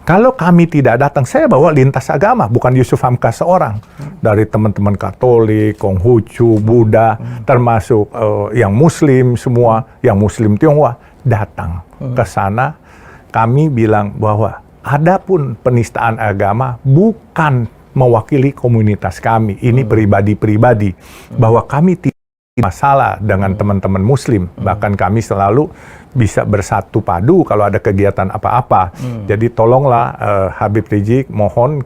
Kalau kami tidak datang, saya bawa lintas agama, bukan Yusuf Hamka seorang. Dari teman-teman Katolik, Konghucu, Buddha, termasuk yang Muslim semua, yang Muslim Tionghoa, datang ke sana. Kami bilang bahwa adapun penistaan agama bukan mewakili komunitas kami. Ini pribadi-pribadi. Bahwa kami tidak masalah dengan teman-teman Muslim. Bahkan kami selalu bisa bersatu padu kalau ada kegiatan apa-apa. Jadi tolonglah Habib Rizik, mohon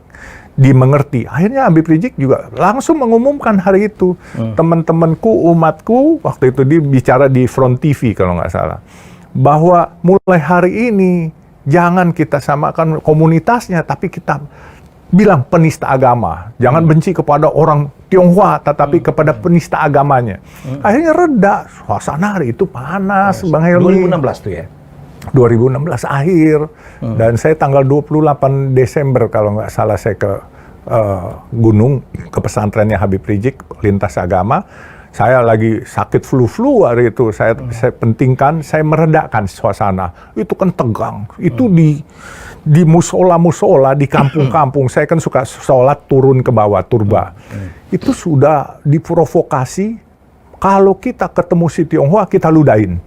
dimengerti. Akhirnya Habib Rizik juga langsung mengumumkan hari itu. Teman-temanku, umatku, waktu itu dia bicara di Front TV kalau nggak salah. Bahwa mulai hari ini jangan kita samakan komunitasnya, tapi kita bilang penista agama. Jangan benci kepada orang Tionghoa, tetapi kepada penista agamanya. Akhirnya reda. Suasana hari itu panas, Bang Helmi. 2016 tuh ya? 2016 akhir. Dan saya tanggal 28 Desember kalau nggak salah saya ke gunung, ke pesantrennya Habib Rizik, lintas agama. Saya lagi sakit flu hari itu. Saya pentingkan, saya meredakan suasana. Itu kan tegang. Itu di musola-musola, di kampung-kampung. Saya kan suka sholat turun ke bawah, turba. Itu sudah diprovokasi. Kalau kita ketemu si Tionghoa, kita ludahin.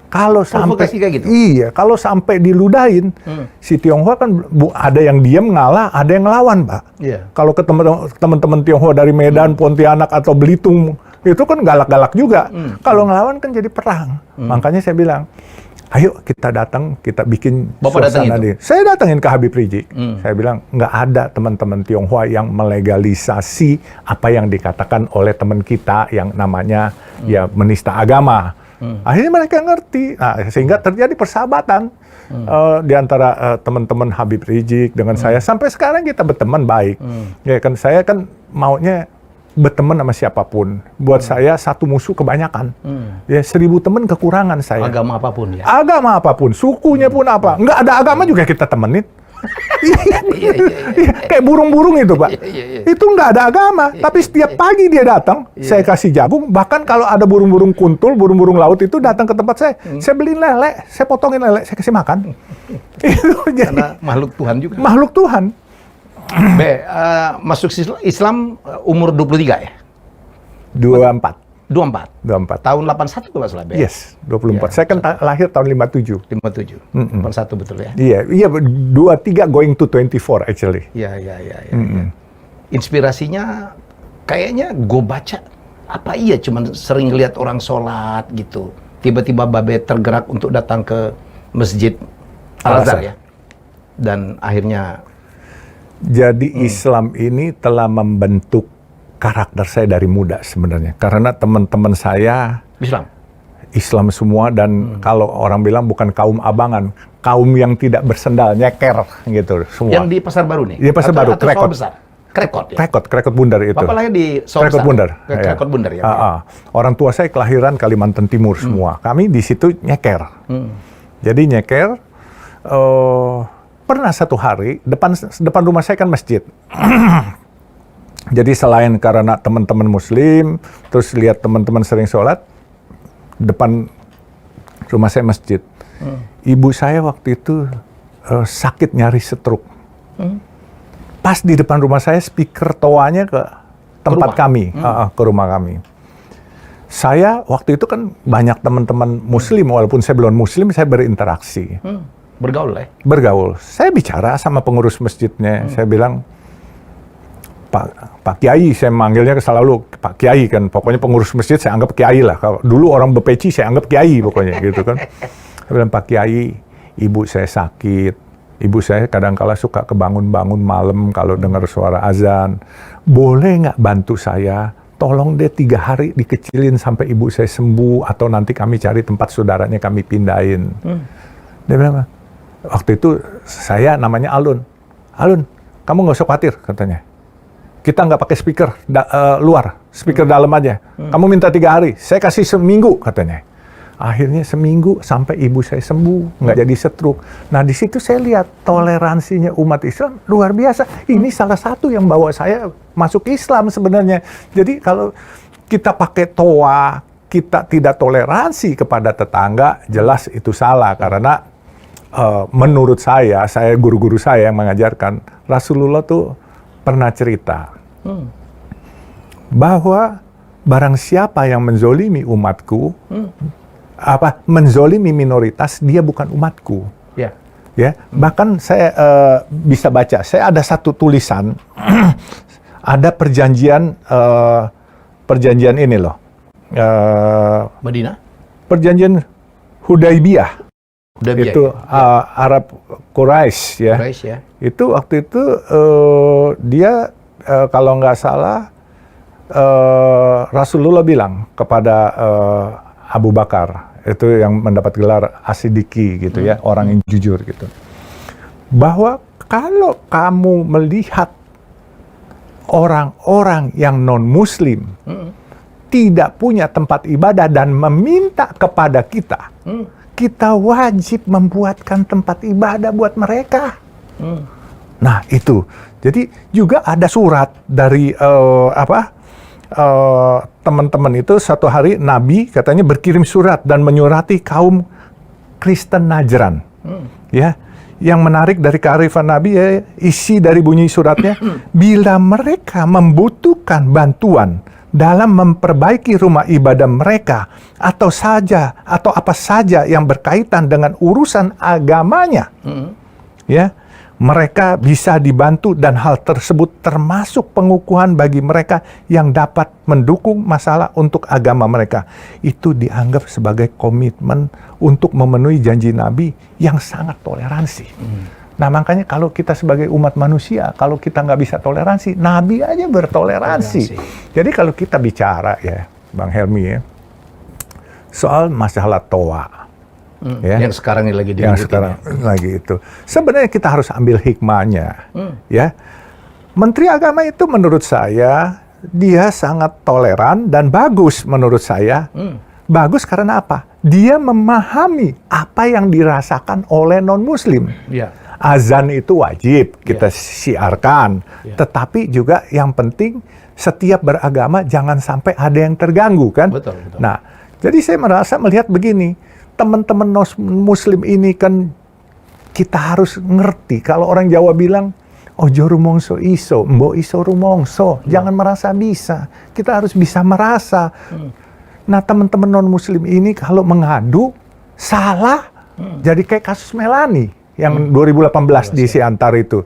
Kalau sampai kayak gitu? Iya, kalau sampai diludahin, si Tionghoa kan ada yang diam ngalah, ada yang ngelawan, Pak. Yeah. Kalau ke teman-teman Tionghoa dari Medan, Pontianak atau Belitung, itu kan galak-galak juga. Kalau ngelawan kan jadi perang. Makanya saya bilang, ayo kita datang, kita bikin suasana di. Saya datangin ke Habib Rizik. Saya bilang, nggak ada teman-teman Tionghoa yang melegalisasi apa yang dikatakan oleh teman kita yang namanya ya menista agama. Akhirnya mereka ngerti, nah, sehingga terjadi persahabatan di antara teman-teman Habib Rizik dengan saya. Sampai sekarang kita berteman baik. Ya kan, saya kan maunya berteman sama siapapun. Buat saya satu musuh kebanyakan. Ya 1000 teman kekurangan saya. Agama apapun ya. Agama apapun, sukunya pun apa. Nggak ada agama juga kita temenin. Kayak burung-burung itu, Pak. Itu nggak ada agama, tapi setiap pagi dia datang, saya kasih jagung. Bahkan kalau ada burung-burung kuntul, burung-burung laut itu datang ke tempat saya beliin lele, saya potongin lele, saya kasih makan. Karena makhluk Tuhan juga. Makhluk Tuhan. Masuk Islam umur 23 ya? 24. 24. Tahun 81 kalau nggak salah, Yes, 24. Saya kan lahir tahun 57. 57. 81 betul ya? Iya, 23 going to 24 actually. Iya. Inspirasinya kayaknya gue baca apa iya cuman sering lihat orang sholat gitu. Tiba-tiba Babe tergerak untuk datang ke Masjid Al-Azhar ya. Dan akhirnya jadi Islam ini telah membentuk karakter saya dari muda sebenarnya. Karena teman-teman saya Islam semua dan kalau orang bilang bukan kaum abangan, kaum yang tidak bersendal, nyeker gitu semua. Yang di Pasar Baru nih? Di Pasar Baru, Krekot. Krekot Bundar itu. Bapak lahir di Krekot Bundar. Krekot Bundar ya? Orang tua saya kelahiran Kalimantan Timur semua. Kami di situ nyeker. Jadi nyeker, pernah satu hari, depan rumah saya kan masjid. Jadi selain karena teman-teman Muslim, terus lihat teman-teman sering sholat, depan rumah saya masjid. Ibu saya waktu itu sakit nyaris stroke. Pas di depan rumah saya, speaker toanya ke tempat kami, ke rumah kami. Saya waktu itu kan banyak teman-teman Muslim, walaupun saya belum Muslim, saya berinteraksi. Bergaul ya? Bergaul. Saya bicara sama pengurus masjidnya, saya bilang, Pak Kiai, saya manggilnya selalu Pak Kiai kan, pokoknya pengurus masjid saya anggap Kiai lah. Kalau dulu orang bepeci saya anggap Kiai pokoknya gitu kan. Saya bilang, Pak Kiai, ibu saya sakit, ibu saya kadang-kala suka kebangun-bangun malam kalau dengar suara azan. Boleh nggak bantu saya? Tolong deh 3 hari dikecilin sampai ibu saya sembuh atau nanti kami cari tempat saudaranya kami pindahin. Dia bilang, waktu itu saya namanya Alun, kamu nggak usah khawatir katanya. Kita nggak pakai speaker luar, speaker dalam aja. Kamu minta 3 hari, saya kasih seminggu katanya. Akhirnya seminggu sampai ibu saya sembuh, nggak jadi stroke. Nah di situ saya lihat toleransinya umat Islam luar biasa. Ini salah satu yang bawa saya masuk Islam sebenarnya. Jadi kalau kita pakai toa, kita tidak toleransi kepada tetangga, jelas itu salah karena menurut saya guru-guru saya yang mengajarkan, Rasulullah tuh pernah cerita bahwa barang siapa yang menzolimi umatku, menzolimi minoritas, dia bukan umatku. Ya. Ya, bahkan saya bisa baca. Saya ada satu tulisan, ada perjanjian ini loh, Madinah? perjanjian Hudaybiyah. Itu Arab Quraisy ya. Quraisy ya. Itu waktu itu dia kalau nggak salah Rasulullah bilang kepada Abu Bakar, itu yang mendapat gelar As-Siddiqi gitu ya, orang yang jujur gitu, bahwa kalau kamu melihat orang-orang yang non-Muslim tidak punya tempat ibadah dan meminta kepada kita, kita wajib membuatkan tempat ibadah buat mereka. Nah itu, jadi juga ada surat dari teman-teman itu. Satu hari Nabi katanya berkirim surat dan menyurati kaum Kristen Najran. Ya, yang menarik dari kearifan Nabi ya, isi dari bunyi suratnya, bila mereka membutuhkan bantuan dalam memperbaiki rumah ibadah mereka atau apa saja yang berkaitan dengan urusan agamanya, ya, mereka bisa dibantu dan hal tersebut termasuk pengukuhan bagi mereka yang dapat mendukung masalah untuk agama mereka. Itu dianggap sebagai komitmen untuk memenuhi janji Nabi yang sangat toleransi. Nah makanya kalau kita sebagai umat manusia, kalau kita nggak bisa toleransi, Nabi aja bertoleransi. Jadi kalau kita bicara ya, Bang Helmi ya, soal masalah toa, ya, yang sekarang ini lagi lagi itu, sebenarnya kita harus ambil hikmahnya, ya. Menteri Agama itu menurut saya dia sangat toleran dan bagus menurut saya. Bagus karena apa? Dia memahami apa yang dirasakan oleh non-Muslim. Ya. Azan itu wajib kita siarkan, tetapi juga yang penting setiap beragama jangan sampai ada yang terganggu kan. Betul. Nah, jadi saya merasa melihat begini, teman-teman Muslim ini kan kita harus ngerti. Kalau orang Jawa bilang, ojo rumongso iso, mbok iso rumongso, jangan merasa bisa. Kita harus bisa merasa. Nah, teman-teman non-Muslim ini kalau mengadu salah, jadi kayak kasus Melani yang 2018 di Siantar itu.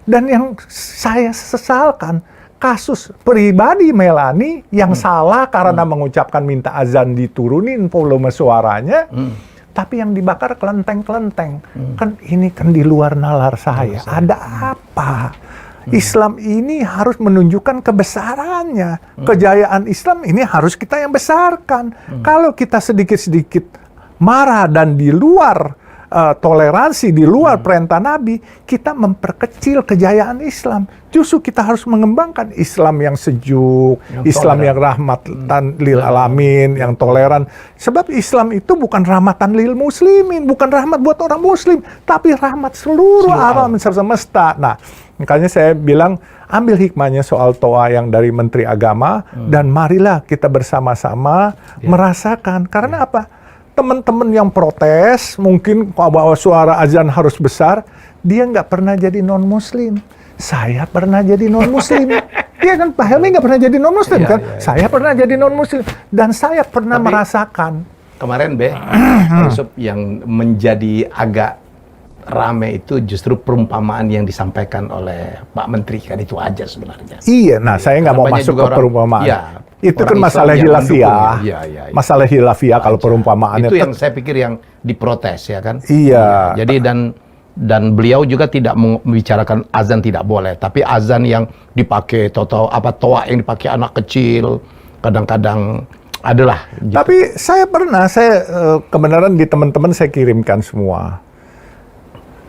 Dan yang saya sesalkan, kasus pribadi Melani yang salah karena mengucapkan minta azan diturunin volume suaranya, tapi yang dibakar kelenteng-kelenteng. Kan ini kan di luar nalar saya. Ada apa? Islam ini harus menunjukkan kebesarannya. Kejayaan Islam ini harus kita yang besarkan. Kalau kita sedikit-sedikit marah dan di luar toleransi, di luar perintah Nabi, kita memperkecil kejayaan Islam. Justru kita harus mengembangkan Islam yang sejuk, Islam yang rahmatan lil alamin, yang toleran. Sebab Islam itu bukan rahmatan lil muslimin, bukan rahmat buat orang muslim, tapi rahmat seluruh alam semesta. Nah, makanya saya bilang, ambil hikmahnya soal toa yang dari Menteri Agama, dan marilah kita bersama-sama merasakan. Karena apa? Teman-teman yang protes, mungkin bahwa suara azan harus besar, dia nggak pernah jadi non-Muslim. Saya pernah jadi non-Muslim. Dia kan, Pak Helmi nggak pernah jadi non-Muslim kan? Saya pernah jadi non-Muslim. Dan saya pernah merasakan. Kemarin, yang menjadi agak rame itu justru perumpamaan yang disampaikan oleh Pak Menteri, kan itu aja sebenarnya. Iya, nah saya nggak mau masuk ke perumpamaan. Itu kan masalah hilafiah. Masalah hilafiah kalau perumpamaannya. Itu yang saya pikir yang diprotes ya kan. Iya. Jadi dan beliau juga tidak membicarakan azan tidak boleh, tapi azan yang dipakai toa yang dipakai anak kecil kadang-kadang adalah. Gitu. Tapi saya kebenaran di teman-teman saya kirimkan semua.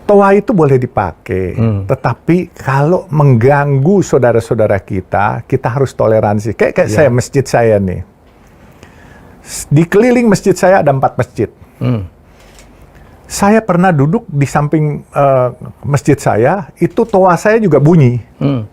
Toa itu boleh dipakai, tetapi kalau mengganggu saudara-saudara kita harus toleransi. Kayak saya, masjid saya nih. Di keliling masjid saya ada 4 masjid. Saya pernah duduk di samping masjid saya, itu toa saya juga bunyi.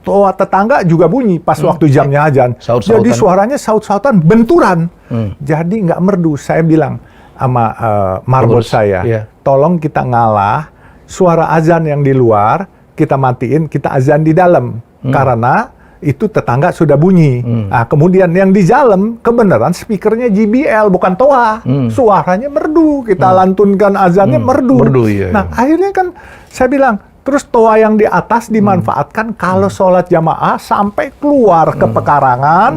Toa tetangga juga bunyi pas waktu jamnya azan. Jadi suaranya saut-sautan, benturan. Jadi nggak merdu. Saya bilang sama marbot saya, tolong kita ngalah, suara azan yang di luar, kita matiin, kita azan di dalam. Karena itu tetangga sudah bunyi. Nah, kemudian yang di dalam, kebenaran speakernya JBL, bukan Toa. Suaranya merdu, kita lantunkan azannya merdu. Iya, Nah, akhirnya kan saya bilang, terus Toa yang di atas dimanfaatkan kalau sholat jamaah sampai keluar ke pekarangan,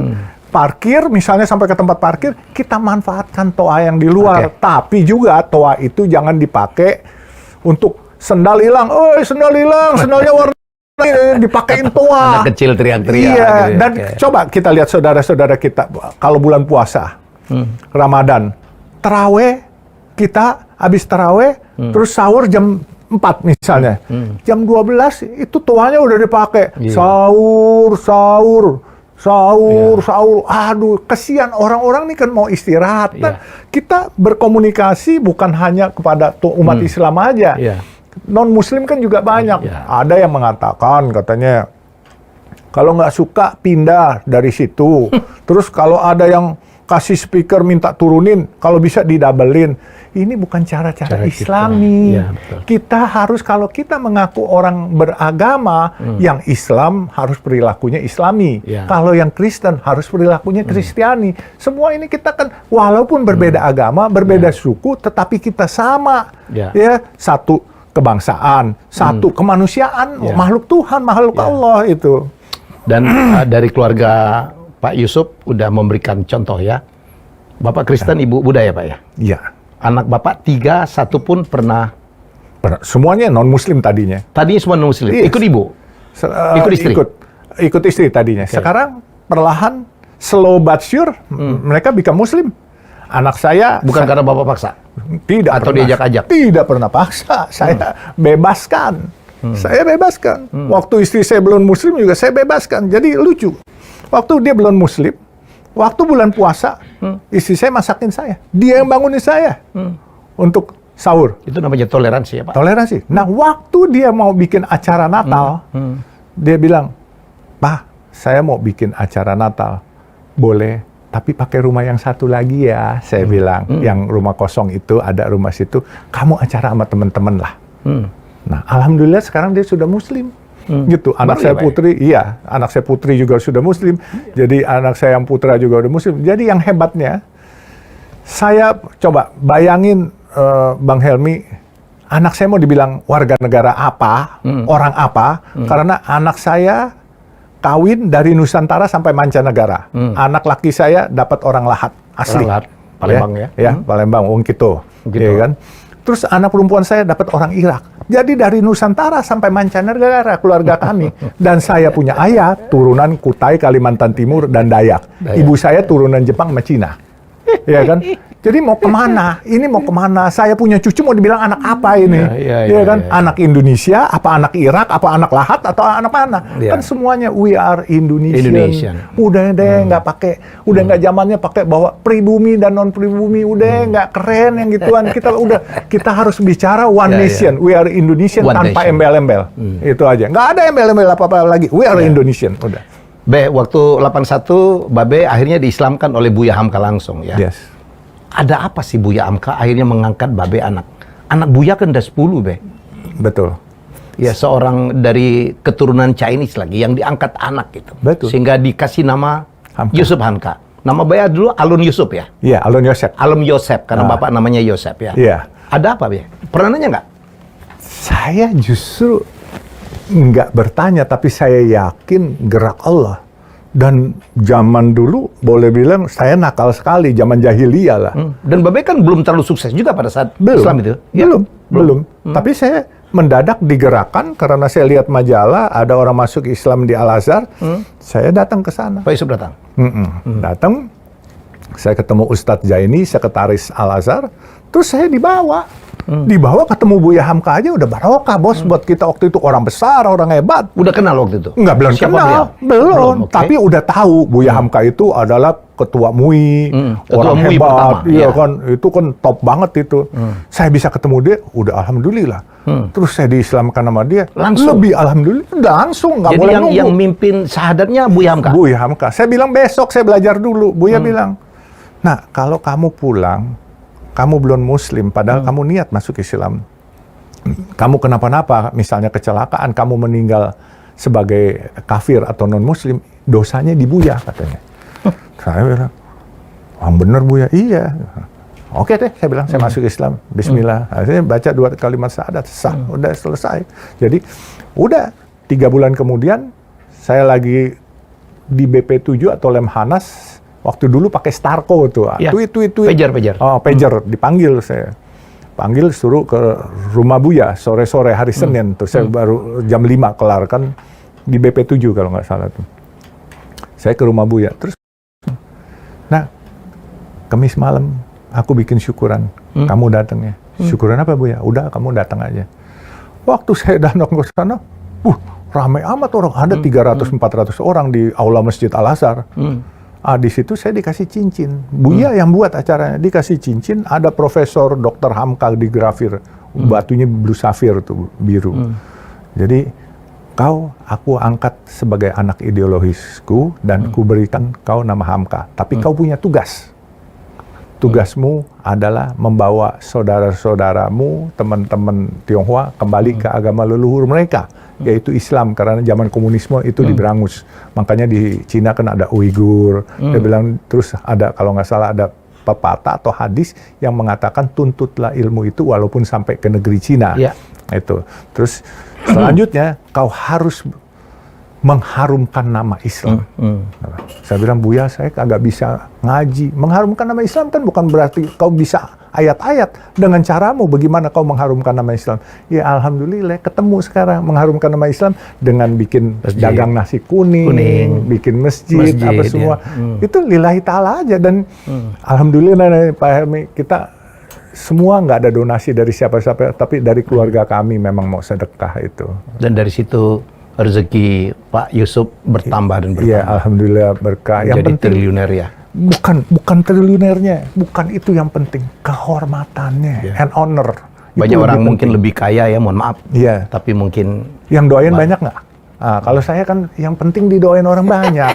parkir, misalnya sampai ke tempat parkir, kita manfaatkan Toa yang di luar. Tapi juga Toa itu jangan dipakai untuk sendal hilang. Oh, sendal hilang, sendalnya warna dipakein Toa. Anak kecil teriak-teriak. Iya, gitu ya. dan coba kita lihat saudara-saudara kita kalau bulan puasa, Ramadan, terawih, kita habis terawih, terus sahur jam 4 misalnya. Jam 12 itu Toanya udah dipakai. Sahur. Aduh, kesian orang-orang nih kan mau istirahat. Nah, kita berkomunikasi bukan hanya kepada umat Islam aja. Non-Muslim kan juga banyak. Ada yang mengatakan, katanya, kalau nggak suka pindah dari situ. Terus kalau ada yang kasih speaker minta turunin, kalau bisa didabelin. Ini bukan cara-cara Islami. Kita harus, kalau kita mengaku orang beragama, yang Islam harus perilakunya Islami. Kalau yang Kristen harus perilakunya Kristiani. Semua ini kita kan, walaupun berbeda agama, berbeda suku, tetapi kita sama. Ya, satu kebangsaan, satu kemanusiaan, makhluk Tuhan, makhluk Allah itu. Dan dari keluarga Pak Yusuf udah memberikan contoh ya. Bapak Kristen, Ibu Buddha ya Pak ya? Iya. Anak Bapak 3, 1 pun pernah? Semuanya non-Muslim tadinya. Tadinya semua non-Muslim? Yes. Ikut Ibu? Ikut istri? Ikut istri tadinya. Sekarang perlahan, slow but sure, mereka become Muslim. Anak saya... Bukan karena Bapak paksa? Tidak atau pernah. Diajak-ajak? Tidak pernah paksa. Saya bebaskan. Saya bebaskan. Waktu istri saya belum Muslim juga saya bebaskan. Jadi lucu. Waktu dia belum Muslim, waktu bulan puasa, istri saya masakin saya. Dia yang bangunin saya untuk sahur. Itu namanya toleransi ya Pak? Toleransi. Nah, waktu dia mau bikin acara Natal, dia bilang, "Pak, saya mau bikin acara Natal. Boleh. Tapi pakai rumah yang satu lagi ya," saya bilang. Yang rumah kosong itu, ada rumah situ, kamu acara sama teman-teman lah. Nah, alhamdulillah sekarang dia sudah Muslim. Gitu. Anak saya putri, anak saya putri juga sudah Muslim. Jadi anak saya yang putra juga udah Muslim. Jadi yang hebatnya, saya coba bayangin Bang Helmi, anak saya mau dibilang warga negara apa, orang apa, karena anak saya kawin dari Nusantara sampai mancanegara. Anak laki saya dapat orang Lahat asli. Orang Lahat, Palembang ya? Ya, Palembang, gitu. Ya kan? Terus anak perempuan saya dapat orang Irak. Jadi dari Nusantara sampai mancanegara keluarga kami. Dan saya punya ayah turunan Kutai, Kalimantan Timur, dan Dayak. Ibu saya turunan Jepang sama Cina. Ya kan? Jadi mau kemana? Ini mau kemana? Saya punya cucu mau dibilang anak apa ini? Ya kan? Anak Indonesia, apa anak Irak, apa anak Lahat, atau anak mana? Kan semuanya we are Indonesian. Udah deh nggak pakai, udah nggak zamannya pakai bawa pribumi dan non pribumi. Udah nggak keren yang gituan. Kita harus bicara one nation. We are Indonesian tanpa embel-embel. Itu aja. Nggak ada embel-embel apa-apa lagi. We are Indonesian. Udah. Waktu 81, Babe akhirnya diislamkan oleh Buya Hamka langsung ya. Yes. Ada apa sih Buya Hamka akhirnya mengangkat Babe anak? Anak Buya kan udah 10, Be. Betul. Ya, seorang dari keturunan Chinese lagi yang diangkat anak gitu. Betul. Sehingga dikasih nama Hamka. Yusuf Hamka. Nama Babe dulu Alun Yusuf ya? Iya, Alun Yosef. Alun Yosef, karena bapak namanya Yosef ya? Iya. Ada apa, Be? Pernah nanya nggak? Saya justru nggak bertanya, tapi saya yakin gerak Allah. Dan zaman dulu boleh bilang saya nakal sekali, zaman jahiliyah lah. Dan Babe kan belum terlalu sukses juga pada saat Islam itu? Ya? Belum. Tapi saya mendadak digerakkan karena saya lihat majalah, ada orang masuk Islam di Al-Azhar, saya datang ke sana. Pak Yusuf datang? Datang, saya ketemu Ustadz Jaini, sekretaris Al-Azhar, terus saya dibawa. Dibawa ketemu Buya Hamka aja udah barokah, bos. Buat kita waktu itu orang besar, orang hebat. Udah kenal waktu itu? Enggak, belum Siapa kenal. beliau? Belum. Tapi udah tahu Buya Hamka itu adalah ketua MUI, orang MUI hebat. pertama, Iya kan, itu kan top banget itu. Saya bisa ketemu dia, udah alhamdulillah. Terus saya diislamkan sama dia, langsung? Lebih alhamdulillah, langsung, nggak boleh nunggu. Jadi yang mimpin syahadatnya Buya Hamka? Buya Hamka. Saya bilang besok saya belajar dulu. Buya bilang, nah kalau kamu pulang, kamu belum Muslim, padahal kamu niat masuk Islam. Kamu kenapa-napa, misalnya kecelakaan, kamu meninggal sebagai kafir atau non-Muslim, dosanya dibuya katanya. Saya bilang, bener Buya? Iya. Oke deh, saya bilang, saya masuk Islam. Bismillah. Saya baca 2 kalimat syahadat, sah, udah selesai. Jadi, udah 3 bulan kemudian, saya lagi di BP7 atau Lemhanas, waktu dulu pakai Starco tuh, Ya. tweet. Pager. Oh, pager, dipanggil saya. Panggil, suruh ke rumah Buya, sore-sore hari Senin tuh. Saya baru jam 5 kelar, kan di BP7 kalau nggak salah tuh. Saya ke rumah Buya, terus, nah, Kamis malam, aku bikin syukuran, kamu datang ya. Syukuran apa Buya? Udah, kamu datang aja. Waktu saya datang ke sana, ramai amat orang, ada 300-400 orang di aula Masjid Al-Azhar. Di situ saya dikasih cincin. Buya yang buat acaranya, dikasih cincin, ada Profesor Dr. Hamka di grafir, batunya blue sapphire tuh, biru. Jadi, aku angkat sebagai anak ideologisku, dan ku berikan kau nama Hamka. Tapi kau punya tugas. Tugasmu adalah membawa saudara-saudaramu, teman-teman Tionghoa, kembali ke agama leluhur mereka, yaitu Islam, karena zaman komunisme itu diberangus. Makanya di Cina kan ada Uighur. Dia bilang, terus ada, kalau nggak salah, ada pepatah atau hadis yang mengatakan tuntutlah ilmu itu walaupun sampai ke negeri Cina. Ya. Itu. Terus selanjutnya kau harus mengharumkan nama Islam. Saya bilang, Buya, saya kagak bisa ngaji. Mengharumkan nama Islam kan bukan berarti kau bisa ayat-ayat. Dengan caramu, bagaimana kau mengharumkan nama Islam? Ya, alhamdulillah, ketemu sekarang mengharumkan nama Islam dengan bikin dagang nasi kuning, bikin masjid apa semua. Itu lillahi ta'ala aja. Dan alhamdulillah, Pak Helmi, kita semua nggak ada donasi dari siapa-siapa, tapi dari keluarga kami memang mau sedekah itu. Dan dari situ rezeki Pak Yusuf bertambah dan bertambah. Iya, alhamdulillah berkah. Yang Jadi penting triliuner ya. bukan triliunernya, bukan itu yang penting, kehormatannya and honor. Banyak Itu orang lebih mungkin penting. lebih kaya ya, mohon maaf. Iya. Tapi mungkin Yang doain banyak nggak? Kalau saya kan yang penting didoain orang banyak.